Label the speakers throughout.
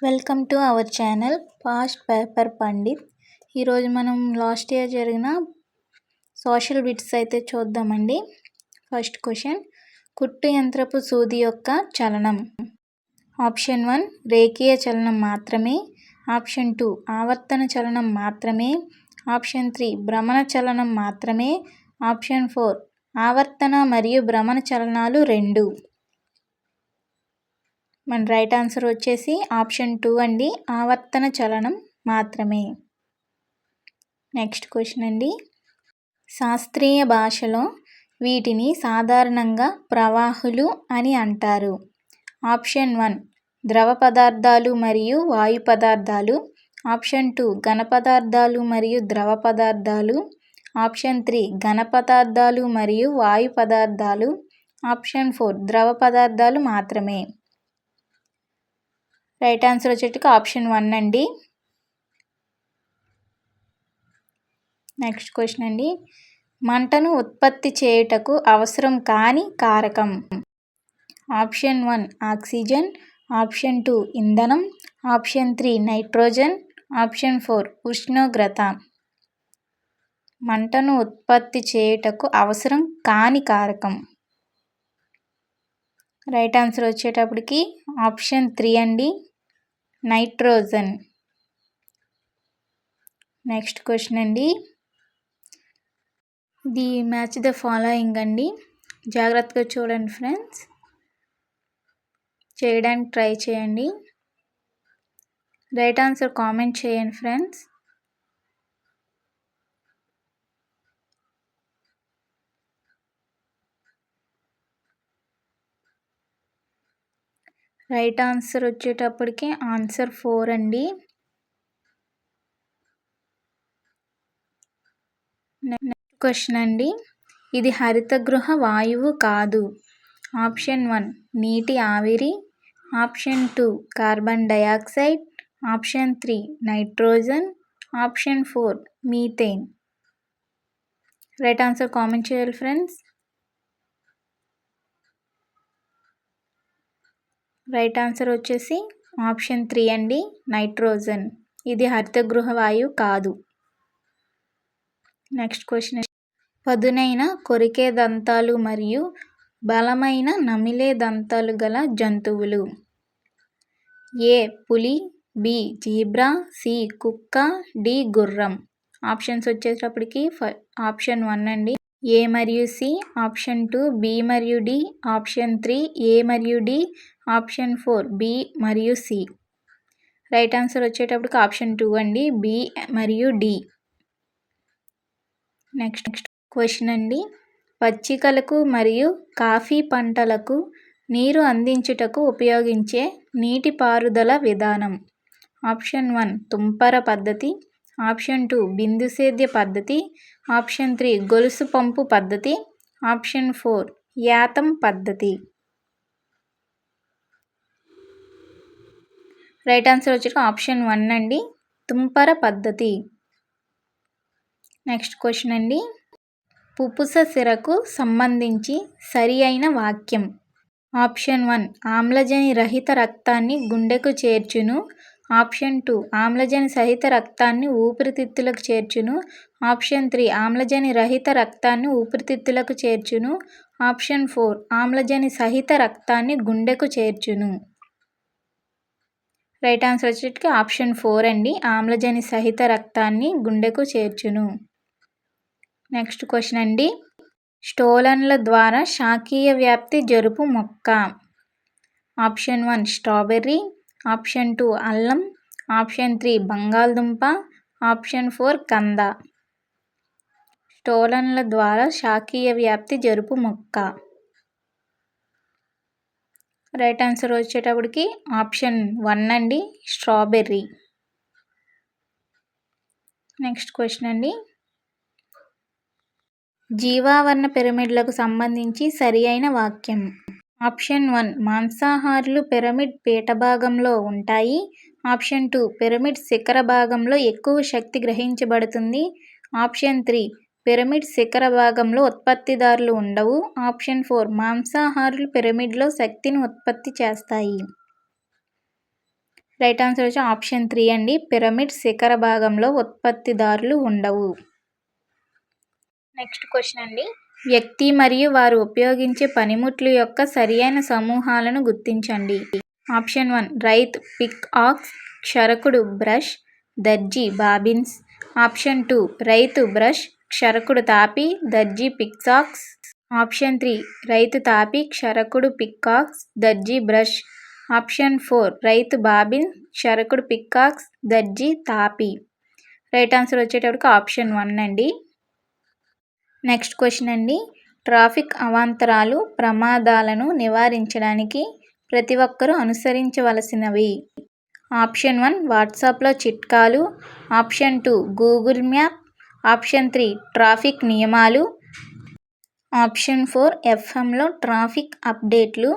Speaker 1: Welcome to our channel fast paper Pandit. ఈరోజు మనం last year జరిగిన సోషల్ బిట్స్ అయితే చూద్దామండి. ఫస్ట్ క్వశ్చన్, కుట్టు యంత్రపు సూది యొక్క చలనం. ఆప్షన్ 1 రేఖీయ చలనం మాత్రమే, ఆప్షన్ 2 ఆవర్తన చలనం మాత్రమే, ఆప్షన్ 3 భ్రమణ చలనం మాత్రమే, ఆప్షన్ 4 ఆవర్తన మరియు భ్రమణ చలనాలు రెండు. మన రైట్ ఆన్సర్ వచ్చేసి ఆప్షన్ 2 అండి, ఆవర్తన చలనం మాత్రమే. నెక్స్ట్ క్వశ్చన్ అండి, శాస్త్రీయ భాషలో వీటిని సాధారణంగా ప్రవాహులు అని అంటారు. ఆప్షన్ 1 ద్రవ పదార్థాలు మరియు వాయు పదార్థాలు, ఆప్షన్ 2 ఘన పదార్థాలు మరియు ద్రవ పదార్థాలు, ఆప్షన్ 3 ఘన పదార్థాలు మరియు వాయు పదార్థాలు, ఆప్షన్ 4 ద్రవ పదార్థాలు మాత్రమే. రైట్ ఆన్సర్ వచ్చేటికి ఆప్షన్ 1 అండి. నెక్స్ట్ క్వశ్చన్ అండి, మంటను ఉత్పత్తి చేయుటకు అవసరం కాని కారకం. ఆప్షన్ 1 ఆక్సిజన్, ఆప్షన్ 2 ఇంధనం, ఆప్షన్ 3 నైట్రోజన్, ఆప్షన్ 4 ఉష్ణోగ్రత. మంటను ఉత్పత్తి చేయుటకు అవసరం కాని కారకం. రైట్ ఆన్సర్ వచ్చేటప్పటికి ఆప్షన్ 3 అండి, నైట్రోజన్. నెక్స్ట్ క్వశ్చన్ అండి, ఇది మ్యాచ్ ద ఫాలోయింగ్ అండి. జాగ్రత్తగా చూడండి ఫ్రెండ్స్, చేయడానికి ట్రై చేయండి. రైట్ ఆన్సర్ కామెంట్ చేయండి ఫ్రెండ్స్. రైట్ ఆన్సర్ వచ్చేటప్పటికి ఆన్సర్ 4 అండి. నెక్స్ట్ క్వశ్చన్ అండి, ఇది హరితగృహ వాయువు కాదు. ఆప్షన్ 1 నీటి ఆవిరి, option 2 carbon dioxide, option 3 nitrogen, option 4 methane. Right answer comment చేయాలి ఫ్రెండ్స్. రైట్ ఆన్సర్ వచ్చేసి ఆప్షన్ 3 అండి, నైట్రోజన్. ఇది హరితగృహ వాయువు కాదు. నెక్స్ట్ క్వశ్చన్, పదునైన కొరికే దంతాలు మరియు బలమైన నమిలే దంతాలు గల జంతువులు. ఏ పులి, బి జీబ్రా, సి కుక్క, డి గుర్రం. ఆప్షన్స్ వచ్చేటప్పటికి ఆప్షన్ 1 అండి, ఏ మరియు సి, ఆప్షన్ 2 బి మరియు డి, ఆప్షన్ 3 ఏ మరియు డి, ఆప్షన్ 4 బి మరియు సి. రైట్ ఆన్సర్ వచ్చేటప్పటికి ఆప్షన్ 2 అండి, బి మరియు డి. నెక్స్ట్ క్వశ్చన్ అండి, పచ్చికలకు మరియు కాఫీ పంటలకు నీరు అందించుటకు ఉపయోగించే నీటిపారుదల విధానం. ఆప్షన్ 1 తుంపర పద్ధతి, ఆప్షన్ 2 బిందు సేద్య పద్ధతి, ఆప్షన్ 3 గొలుసు పంపు పద్ధతి, ఆప్షన్ 4 యాతం పద్ధతి. రైట్ ఆన్సర్ వచ్చి ఆప్షన్ 1 అండి, తుంపర పద్ధతి. నెక్స్ట్ క్వశ్చన్ అండి, పుపుస సిరకు సంబంధించి సరి అయిన వాక్యం. ఆప్షన్ 1 ఆమ్లజని రహిత రక్తాన్ని గుండెకు చేర్చును, ఆప్షన్ 2 ఆమ్లజని సహిత రక్తాన్ని ఊపిరితిత్తులకు చేర్చును, ఆప్షన్ 3 ఆమ్లజని రహిత రక్తాన్ని ఊపిరితిత్తులకు చేర్చును, ఆప్షన్ 4 ఆమ్లజని సహిత రక్తాన్ని గుండెకు చేర్చును. రైట్ ఆన్సర్ వచ్చేటికి ఆప్షన్ 4 అండి, ఆమ్లజని సహిత రక్తాన్ని గుండెకు చేర్చును. నెక్స్ట్ క్వశ్చన్ అండి, స్టోలన్ల ద్వారా శాఖీయ వ్యాప్తి జరుపు మొక్క. ఆప్షన్ 1 స్ట్రాబెర్రీ, ఆప్షన్ 2 అల్లం, ఆప్షన్ 3 బంగాళదుంప, ఆప్షన్ 4 కంద. స్టోలన్ల ద్వారా శాఖీయ వ్యాప్తి జరుపు మొక్క. రైట్ ఆన్సర్ వచ్చేటప్పటికి ఆప్షన్ 1 అండి, స్ట్రాబెర్రీ. నెక్స్ట్ క్వశ్చన్ అండి, జీవావరణ పిరమిడ్లకు సంబంధించి సరి అయిన వాక్యం. ఆప్షన్ 1 మాంసాహారులు పిరమిడ్ పీఠ భాగంలో ఉంటాయి, ఆప్షన్ 2 పిరమిడ్ శిఖర భాగంలో ఎక్కువ శక్తి గ్రహించబడుతుంది, ఆప్షన్ 3 పిరమిడ్ శిఖర భాగంలో ఉత్పత్తిదారులు ఉండవు, ఆప్షన్ 4 మాంసాహారులు పిరమిడ్లో శక్తిని ఉత్పత్తి చేస్తాయి. రైట్ ఆన్సర్ వచ్చి ఆప్షన్ 3 అండి. పిరమిడ్ శిఖర భాగంలో ఉత్పత్తిదారులు ఉండవు. నెక్స్ట్ క్వశ్చన్ అండి. వ్యక్తి మరియు వారు ఉపయోగించే పనిముట్లు యొక్క సరియైన సమూహాలను గుర్తించండి. ఆప్షన్ 1 రైత్ పిక్ ఆక్స్, క్షరకుడు బ్రష్, దర్జీ బాబిన్స్. ఆప్షన్ 2 రైతు బ్రష్, క్షరకుడు తాపి, దర్జీ పిక్సాక్స్. ఆప్షన్ 3 రైతు తాపి, క్షరకుడు పిక్కాక్స్, దర్జీ బ్రష్. ఆప్షన్ 4 రైతు బాబిన్, క్షరకుడు పిక్కాక్స్, దర్జీ తాపి. రైట్ ఆన్సర్ వచ్చేటప్పటికి ఆప్షన్ 1 అండి. నెక్స్ట్ క్వశ్చన్ అండి. ట్రాఫిక్ అవాంతరాలు ప్రమాదాలను నివారించడానికి ప్రతి ఒక్కరూ అనుసరించవలసినవి. ఆప్షన్ 1 వాట్సాప్లో చిట్కాలు. Option 2 Google map. Option 3 traffic నియమాలు. ఆప్షన్ 4 ఎఫ్ఎంలో ట్రాఫిక్ అప్డేట్లు.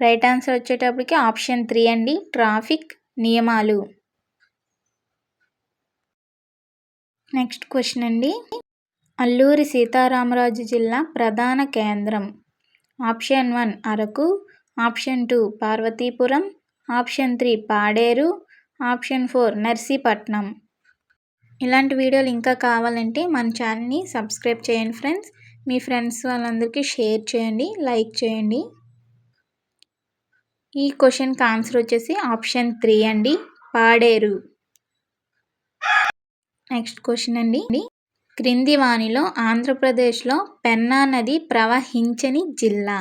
Speaker 1: రైట్ ఆన్సర్ వచ్చేటప్పటికి ఆప్షన్ 3 అండి, ట్రాఫిక్ నియమాలు. నెక్స్ట్ క్వశ్చన్ అండి. అల్లూరి సీతారామరాజు జిల్లా ప్రధాన కేంద్రం. Option 1 Araku. Option 2 Parvathipuram. Option 3 Paderu. Option 4 Narsipatnam. ఇలాంటి వీడియోలు ఇంకా కావాలంటే మన ఛానల్ని సబ్స్క్రైబ్ చేయండి ఫ్రెండ్స్. మీ ఫ్రెండ్స్ వాళ్ళందరికీ షేర్ చేయండి, లైక్ చేయండి. ఈ క్వశ్చన్కి ఆన్సర్ వచ్చేసి ఆప్షన్ 3 అండి, పాడేరు. నెక్స్ట్ క్వశ్చన్ అండి. క్రింది వానిలో ఆంధ్రప్రదేశ్లో పెన్నా నది ప్రవహించని జిల్లా.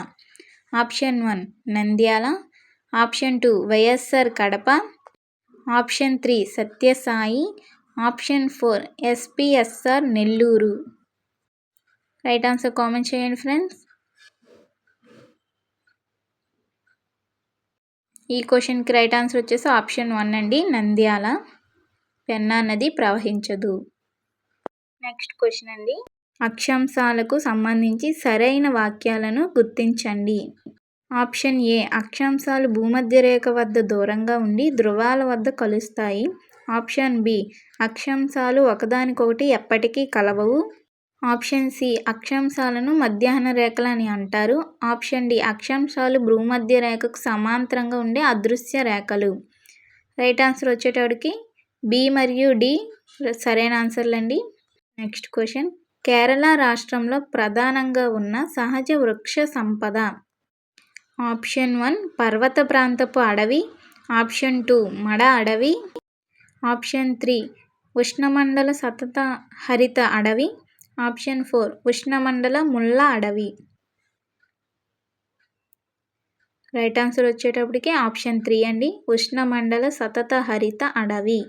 Speaker 1: Option 1 Nandyal. Option 2 YSR Kadapa. Option 3 Sathya Sai. Option 4 SPSR Nellore. Right answer comment చేయండి ఫ్రెండ్స్. ఈ క్వశ్చన్కి రైట్ ఆన్సర్ వచ్చేసి ఆప్షన్ 1 అండి, నంద్యాల. పెన్నా నది ప్రవహించదు. నెక్స్ట్ క్వశ్చన్ అండి. అక్షాంశాలకు సంబంధించి సరైన వాక్యాలను గుర్తించండి. ఆప్షన్ ఏ అక్షాంశాలు భూమధ్య రేఖ వద్ద దూరంగా ఉండి ధృవాల వద్ద కలుస్తాయి. ఆప్షన్ బి అక్షాంశాలు ఒకదానికొకటి ఎప్పటికీ కలవవు. ఆప్షన్ సి అక్షాంశాలను మధ్యాహ్న రేఖలు అని అంటారు. ఆప్షన్ డి అక్షాంశాలు భూమధ్య రేఖకు సమాంతరంగా ఉండే అదృశ్య రేఖలు. రైట్ ఆన్సర్ వచ్చేటప్పటికి బి మరియు డి సరైన ఆన్సర్లు అండి. Next question. కేరళ రాష్ట్రంలో ప్రధానంగా ఉన్న సహజ వృక్ష సంపద. ఆప్షన్ 1 పర్వత ప్రాంతపు అడవి. ఆప్షన్ 2 మడ అడవి. ఆప్షన్ 3 ఉష్ణమండల సతత హరిత అడవి. ఆప్షన్ 4 ఉష్ణమండల ముళ్ళ అడవి. రైట్ ఆన్సర్ వచ్చేటప్పటికి ఆప్షన్ 3 అండి, ఉష్ణమండల సతత హరిత అడవి.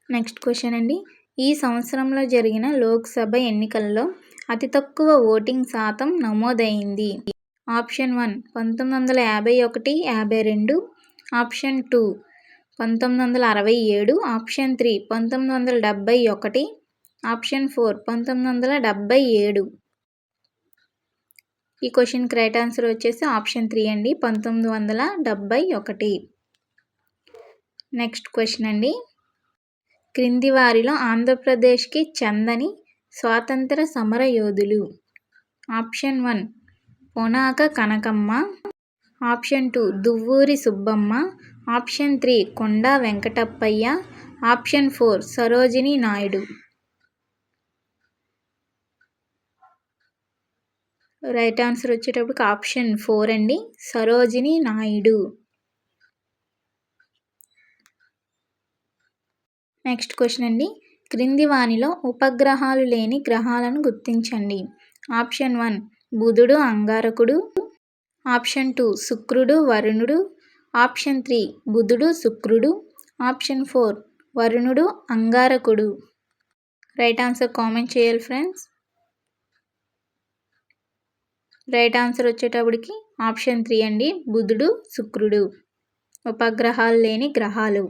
Speaker 1: నెక్స్ట్ క్వశ్చన్ అండి. ఈ సంవత్సరంలో జరిగిన లోక్సభ ఎన్నికల్లో అతి తక్కువ ఓటింగ్ శాతం నమోదైంది. ఆప్షన్ 1 1951, 52. ఆప్షన్ 2 1967. ఆప్షన్ 3 1971. ఆప్షన్ 4 1977. ఈ క్వశ్చన్కి రైట్ ఆన్సర్ వచ్చేసి ఆప్షన్ 3 అండి, 1971. నెక్స్ట్ క్వశ్చన్ అండి. క్రింది వారిలో ఆంధ్రప్రదేశ్కి చెందని స్వాతంత్ర సమర యోధులు. Option 1 Ponaka Kanakamma. Option 2 Duvvuri Subbamma. Option 3 Konda Venkatappayya. Option 4 Sarojini Naidu. Right answer వచ్చేటప్పటికి ఆప్షన్ 4 అండి, సరోజినీ నాయుడు. నెక్స్ట్ క్వశ్చన్ అండి. క్రింది వానిలో ఉపగ్రహాలు లేని గ్రహాలను గుర్తించండి. ఆప్షన్ 1 బుధుడు అంగారకుడు. ఆప్షన్ 2 శుక్రుడు వరుణుడు. ఆప్షన్ 3 బుధుడు శుక్రుడు. ఆప్షన్ 4 వరుణుడు అంగారకుడు. రైట్ ఆన్సర్ కామెంట్ చేయాలి ఫ్రెండ్స్. రైట్ ఆన్సర్ వచ్చేటప్పటికి ఆప్షన్ 3 అండి, బుధుడు శుక్రుడు ఉపగ్రహాలు లేని గ్రహాలు.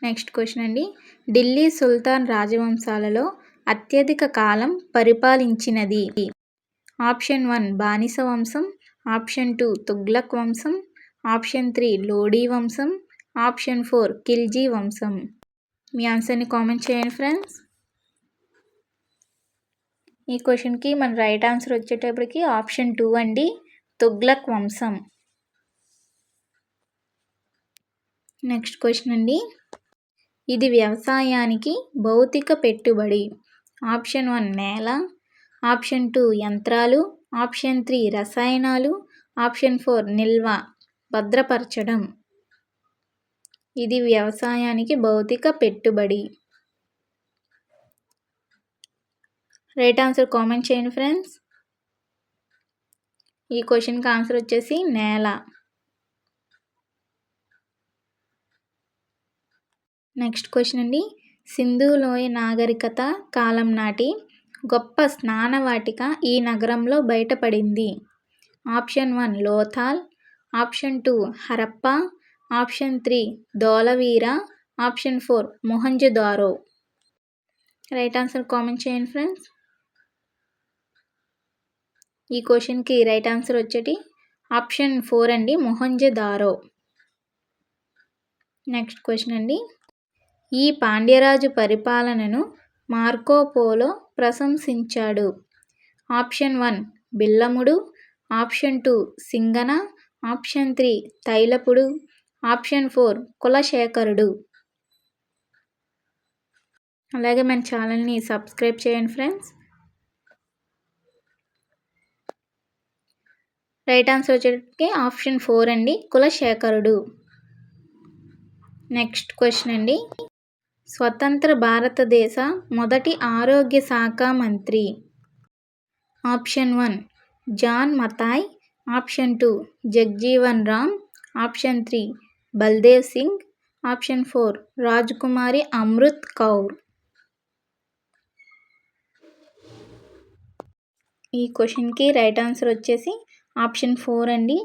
Speaker 1: నెక్స్ట్ క్వశ్చన్ అండి. ఢిల్లీ సుల్తాన్ రాజవంశాలలో అత్యధిక కాలం పరిపాలించినది. ఆప్షన్ 1 బానిస వంశం. ఆప్షన్ 2 తుగ్లక్ వంశం. ఆప్షన్ 3 లోడీ వంశం. ఆప్షన్ 4 ఖిల్జీ వంశం. మీ ఆన్సర్ని కామెంట్ చేయండి ఫ్రెండ్స్. ఈ క్వశ్చన్కి మన రైట్ ఆన్సర్ వచ్చేటప్పటికి ఆప్షన్ 2 అండి, తుగ్లక్ వంశం. నెక్స్ట్ క్వశ్చన్ అండి, ఇది వ్యవసాయానికి భౌతిక పెట్టుబడి. ఆప్షన్ 1 నేల, ఆప్షన్ 2 యంత్రాలు, ఆప్షన్ 3 రసాయనాలు, ఆప్షన్ 4 నిల్వ భద్రపరచడం. ఇది వ్యవసాయానికి భౌతిక పెట్టుబడి. రైట్ ఆన్సర్ కామెంట్ చేయండి ఫ్రెండ్స్. ఈ క్వశ్చన్కి ఆన్సర్ వచ్చేసి నేల. నెక్స్ట్ క్వశ్చన్ అండి, సింధు లోయ నాగరికత కాలం నాటి గొప్ప స్నానవాటిక ఈ నగరంలో బయటపడింది. Option 1 Lothal, option 2 Harappa, option 3 Dholavira, option 4 Mohenjo-daro. Right answer comment చేయండి ఫ్రెండ్స్. ఈ క్వశ్చన్కి రైట్ ఆన్సర్ వచ్చేటి ఆప్షన్ 4 అండి, మొహంజదారో. నెక్స్ట్ క్వశ్చన్ అండి, ఈ పాండ్యరాజు పరిపాలనను మార్కోపోలో ప్రశంసించాడు. ఆప్షన్ 1 బిల్లముడు, ఆప్షన్ 2 సింగన, ఆప్షన్ 3 తైలపుడు, ఆప్షన్ 4 కులశేఖరుడు. అలాగే మన ఛానల్ని సబ్స్క్రైబ్ చేయండి ఫ్రెండ్స్. రైట్ ఆన్సర్ వచ్చేటికి ఆప్షన్ 4 అండి, కులశేఖరుడు. నెక్స్ట్ క్వశ్చన్ అండి, స్వతంత్ర భారతదేశ మొదటి ఆరోగ్య శాఖ మంత్రి. Option 1 John Mathai, option 2 Jagjivan Ram, option 3 Baldev Singh, option 4 Rajkumari Amrit Kaur. ఈ క్వశ్చన్కి రైట్ ఆన్సర్ వచ్చేసి ఆప్షన్ 4 అండి,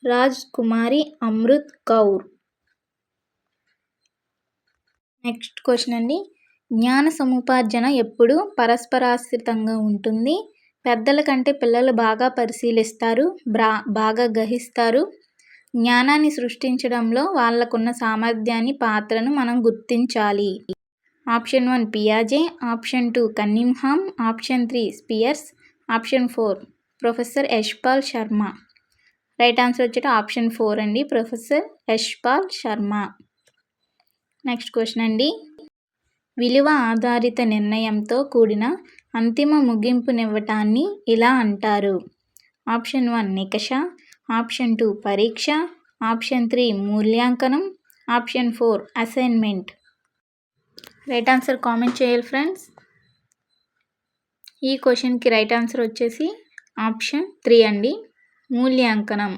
Speaker 1: రాజ్కుమారి అమృత్ కౌర్. నెక్స్ట్ క్వశ్చన్ అండి, జ్ఞాన సముపార్జన ఎప్పుడు పరస్పరాశ్రితంగా ఉంటుంది. పెద్దల కంటే పిల్లలు బాగా పరిశీలిస్తారు, బాగా గ్రహిస్తారు. జ్ఞానాన్ని సృష్టించడంలో వాళ్ళకున్న సామర్థ్యాన్ని పాత్రను మనం గుర్తించాలి. ఆప్షన్ 1 పియాజే, option 2 Cunningham, option 3 Spears, option 4 professor Yashpal Sharma. Right answer వచ్చేటి ఆప్షన్ 4 అండి, professor Yashpal Sharma. Next question అండి, విలువ ఆధారిత నిర్ణయంతో కూడిన అంతిమ ముగింపునివ్వటాన్ని ఇలా అంటారు. ఆప్షన్ 1 నికష, ఆప్షన్ 2 పరీక్ష, ఆప్షన్ 3 మూల్యాంకనం, option 4 assignment. Right answer comment చేయాలి ఫ్రెండ్స్. ఈ క్వశ్చన్కి రైట్ ఆన్సర్ వచ్చేసి ఆప్షన్ 3 అండి, మూల్యాంకనం.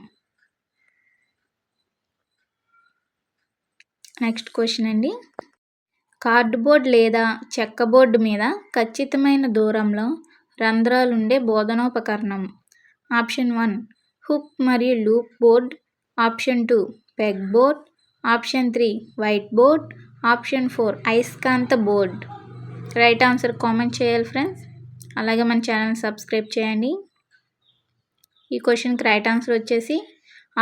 Speaker 1: నెక్స్ట్ క్వశ్చన్ అండి, కార్డ్బోర్డ్ లేదా చెక్కబోర్డు మీద ఖచ్చితమైన దూరంలో రంధ్రాలుండే బోధనోపకరణం. ఆప్షన్ 1 హుక్ మరియు loop board, option 2 peg board, option 3 white board, option 4 అయస్కాంత బోర్డ్. రైట్ ఆన్సర్ కామెంట్ చేయాలి ఫ్రెండ్స్. అలాగే మన ఛానల్ సబ్స్క్రైబ్ చేయండి. ఈ క్వశ్చన్కి రైట్ ఆన్సర్ వచ్చేసి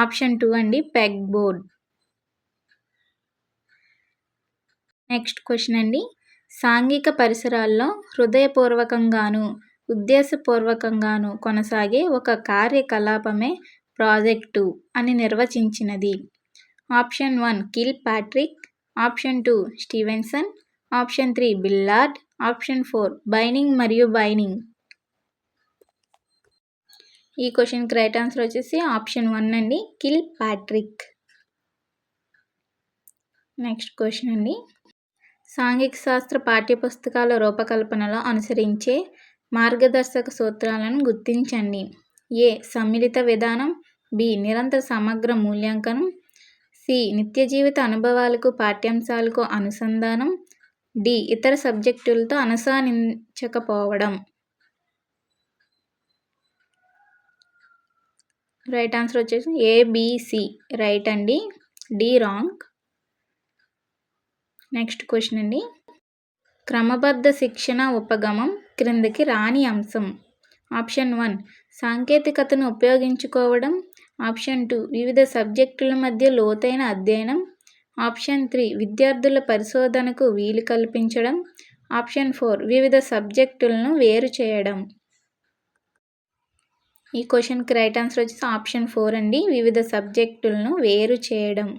Speaker 1: ఆప్షన్ 2 అండి, పెగ్ బోర్డ్. నెక్స్ట్ క్వశ్చన్ అండి, సాంఘిక పరిసరాల్లో హృదయపూర్వకంగాను ఉద్దేశపూర్వకంగాను కొనసాగే ఒక కార్యకలాపమే ప్రాజెక్టు అని నిర్వచించినది. Option 1 Kilpatrick, option 2 Stevenson, option 3 Billard, option 4 Bining మరియు బైనింగ్. ఈ క్వశ్చన్కి రైట్ ఆన్సర్ వచ్చేసి ఆప్షన్ 1 అండి, కిల్ పాట్రిక్. నెక్స్ట్ క్వశ్చన్ అండి, సాంఘిక శాస్త్ర పాఠ్యపుస్తకాల రూపకల్పనలో అనుసరించే మార్గదర్శక సూత్రాలను గుర్తించండి. ఏ సమ్మిళిత విధానం, బి నిరంతర సమగ్ర మూల్యాంకనం, సి నిత్య జీవిత అనుభవాలకు పాఠ్యాంశాలకు అనుసంధానం, డి ఇతర సబ్జెక్టులతో అనుసంధానించకపోవడం. రైట్ ఆన్సర్ వచ్చేసి ఏబిసి రైట్ అండి, డి రాంగ్. నెక్స్ట్ క్వశ్చన్ అండి, క్రమబద్ధ శిక్షణ ఉపగమం క్రిందకి రాని అంశం. ఆప్షన్ 1 సాంకేతికతను ఉపయోగించుకోవడం, ఆప్షన్ 2 వివిధ సబ్జెక్టుల మధ్య లోతైన అధ్యయనం, ఆప్షన్ 3 విద్యార్థుల పరిశోధనకు వీలు కల్పించడం, ఆప్షన్ 4 వివిధ సబ్జెక్టులను వేరు చేయడం. ఈ క్వశ్చన్కి రైట్ ఆన్సర్ వచ్చేసి ఆప్షన్ 4 అండి. వివిధ సబ్జెక్టులను వేరు చేయడం.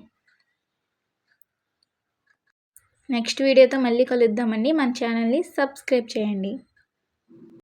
Speaker 1: నెక్స్ట్ వీడియోతో మళ్ళీ కలుద్దామండి. మన ఛానల్ని సబ్స్క్రైబ్ చేయండి.